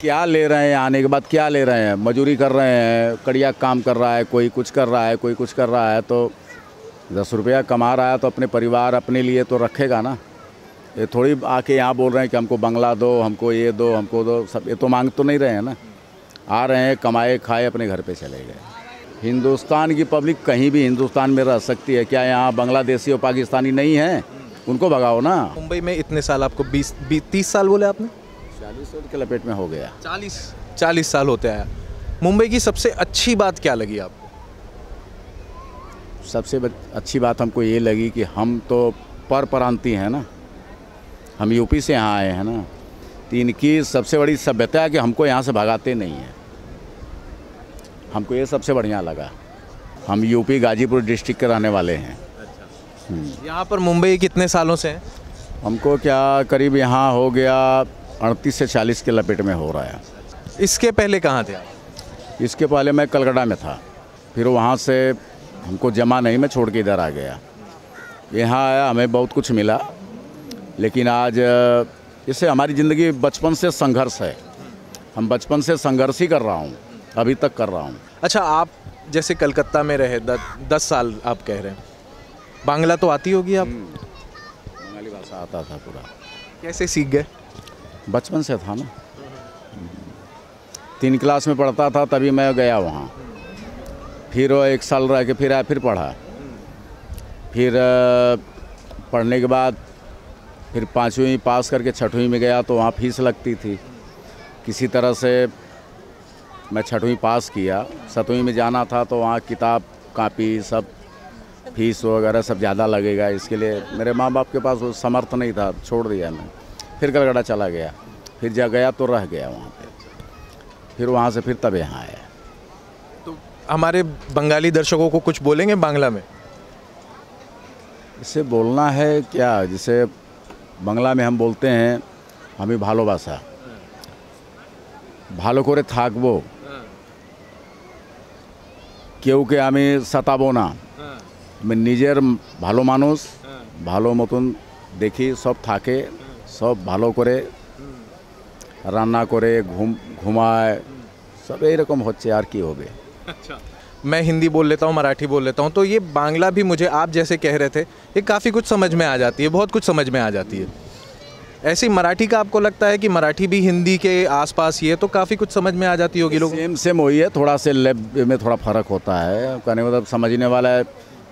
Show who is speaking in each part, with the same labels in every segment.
Speaker 1: क्या ले रहे हैं, आने के बाद क्या ले रहे हैं? मजूरी कर रहे हैं, कड़िया काम कर रहा है, कोई कुछ कर रहा है, कोई कुछ कर रहा है, तो 10 रुपया कमा रहा है तो अपने परिवार अपने लिए तो रखेगा ना। ये थोड़ी आके यहाँ बोल रहे हैं कि हमको बंगला दो, हमको ये दो, हमको दो, सब ये तो मांग तो नहीं रहे हैं ना। आ रहे हैं, कमाए खाए, अपने घर पे चले गए। हिंदुस्तान की पब्लिक कहीं भी हिंदुस्तान में रह सकती है, क्या यहाँ बांग्लादेशी और पाकिस्तानी नहीं है? उनको भगाओ ना।
Speaker 2: मुंबई में इतने साल, आपको 30 साल बोले आपने?
Speaker 1: 40 साल के लपेट में हो गया।
Speaker 2: 40 साल होते आया। मुंबई की सबसे अच्छी बात क्या लगी आपको?
Speaker 1: सबसे अच्छी बात हमको ये लगी कि हम तो परप्रांतीय हैं ना, हम यूपी से यहाँ आए हैं ना, तो इनकी सबसे बड़ी सभ्यता है कि हमको यहाँ से भगाते नहीं हैं। हमको ये सबसे बढ़िया लगा। हम यूपी गाजीपुर डिस्ट्रिक्ट के रहने वाले हैं।
Speaker 2: यहाँ पर मुंबई कितने सालों से हैं?
Speaker 1: हमको क्या करीब यहाँ हो गया 38 से 40 के लपेट में हो रहा है।
Speaker 2: इसके पहले कहाँ थे आप?
Speaker 1: इसके पहले मैं कलकत्ता में था, फिर वहाँ से हमको जमा नहीं, मैं छोड़ के इधर आ गया। यहाँ आया, हमें बहुत कुछ मिला, लेकिन आज इससे हमारी ज़िंदगी बचपन से संघर्ष है। हम बचपन से संघर्ष ही कर रहा हूँ, अभी तक कर रहा हूँ।
Speaker 2: अच्छा, आप जैसे कलकत्ता में रहे 10 साल, आप कह रहे हैं, बांग्ला तो आती होगी आप?
Speaker 1: बंगाली भाषा आता था पूरा।
Speaker 2: कैसे सीख गए? बचपन
Speaker 1: से था ना। 3 क्लास में पढ़ता था तभी मैं गया वहाँ, फिर 1 साल रह के फिर आया, फिर पढ़ा, फिर पढ़ने के बाद फिर 5वीं पास करके 6वीं में गया तो वहाँ फीस लगती थी। किसी तरह से मैं 6वीं पास किया। 7वीं में जाना था तो वहाँ किताब कापी सब फीस वगैरह सब ज़्यादा लगेगा, इसके लिए मेरे माँ बाप के पास वो समर्थ नहीं था, छोड़ दिया मैं। फिर कलकत्ता चला गया, फिर जा गया तो रह गया वहाँ पे, फिर वहाँ से फिर तब यहाँ आया।
Speaker 2: तो हमारे बंगाली दर्शकों को कुछ बोलेंगे बांग्ला में?
Speaker 1: इससे बोलना है क्या, जिसे बांग्ला में हम बोलते हैं, हमें भालोबासा, ভালো করে থাকবো, কেউকে আমি সাতাবো না, আমি নিজের ভালো মানুষ, ভালো মতন দেখি, সব থাকে, সব ভালো করে রান্না করে ঘুমায়, सब এরকম হচ্ছে, আর কি হবে।
Speaker 2: अच्छा, मैं हिंदी बोल लेता हूँ, मराठी बोल लेता हूँ, तो ये बांग्ला भी मुझे आप जैसे कह रहे थे, ये काफ़ी कुछ समझ में आ जाती है, बहुत कुछ समझ में आ जाती है। ऐसी मराठी का आपको लगता है कि मराठी भी हिंदी के आसपास ही है तो काफ़ी कुछ समझ में आ जाती होगी लोगों?
Speaker 1: सेम वही है, थोड़ा से लैब में थोड़ा फ़र्क होता है। कहने मतलब समझने वाला है,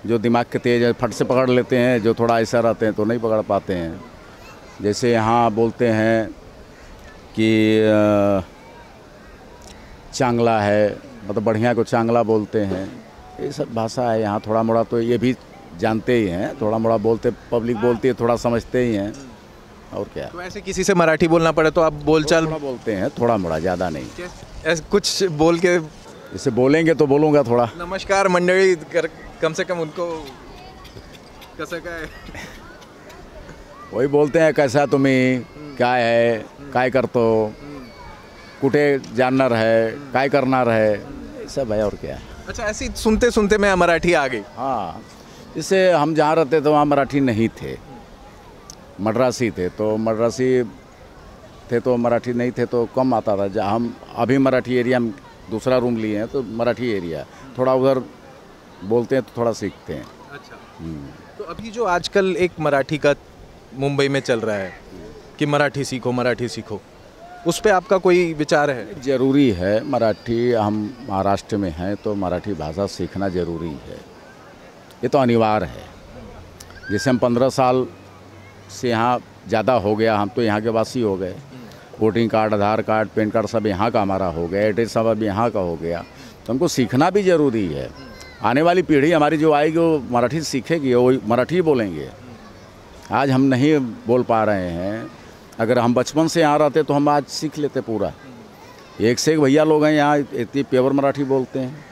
Speaker 1: जो दिमाग के तेज है फट से पकड़ लेते हैं, जो थोड़ा ऐसा रहते हैं तो नहीं पकड़ पाते हैं। जैसे यहाँ बोलते हैं कि चांगला है, मतलब बढ़िया को चांगला बोलते हैं, ये सब भाषा है यहाँ। थोड़ा मोड़ा तो ये भी जानते ही हैं, थोड़ा मोड़ा बोलते, पब्लिक बोलती है, थोड़ा समझते ही हैं, और क्या।
Speaker 2: तो ऐसे किसी से मराठी बोलना पड़े तो आप बोलचाल
Speaker 1: बोलते हैं, थोड़ा मोड़ा, ज़्यादा नहीं।
Speaker 2: ऐसे कुछ बोल के
Speaker 1: इसे बोलेंगे तो बोलूँगा थोड़ा।
Speaker 2: नमस्कार मंडळी कम से कम उनको कैसा क्या है
Speaker 1: वही बोलते हैं, कैसा तुम्ही, काय है, काय करतो, कुठे जानणार है, काय करणार है, सब है, और क्या।
Speaker 2: अच्छा, ऐसी सुनते सुनते मैं मराठी आ गई।
Speaker 1: हाँ, इससे हम जहाँ रहते थे वहाँ मराठी नहीं थे, मद्रासी थे, तो मद्रासी थे तो मराठी नहीं थे तो कम आता था। जहाँ हम अभी मराठी एरिया में दूसरा रूम लिए हैं तो मराठी एरिया थोड़ा उधर बोलते हैं तो थोड़ा सीखते हैं।
Speaker 2: अच्छा, तो अभी जो आजकल एक मराठी का मुंबई में चल रहा है कि मराठी सीखो, मराठी सीखो, उस पर आपका कोई विचार है?
Speaker 1: ज़रूरी है मराठी, हम महाराष्ट्र में हैं तो मराठी भाषा सीखना ज़रूरी है, ये तो अनिवार्य है। जैसे हम 15 साल से यहाँ ज़्यादा हो गया, हम तो यहाँ के वासी हो गए, वोटिंग कार्ड, आधार कार्ड, पैन कार्ड सब यहाँ का हमारा हो गया, एड्रेस सब अब यहाँ का हो गया, तो हमको सीखना भी ज़रूरी है। आने वाली पीढ़ी हमारी जो आएगी वो मराठी सीखेगी, वो मराठी बोलेंगे। आज हम नहीं बोल पा रहे हैं, अगर हम बचपन से यहाँ रहते तो हम आज सीख लेते पूरा। एक से एक भैया लोग हैं यहाँ, इतनी प्योर मराठी बोलते हैं।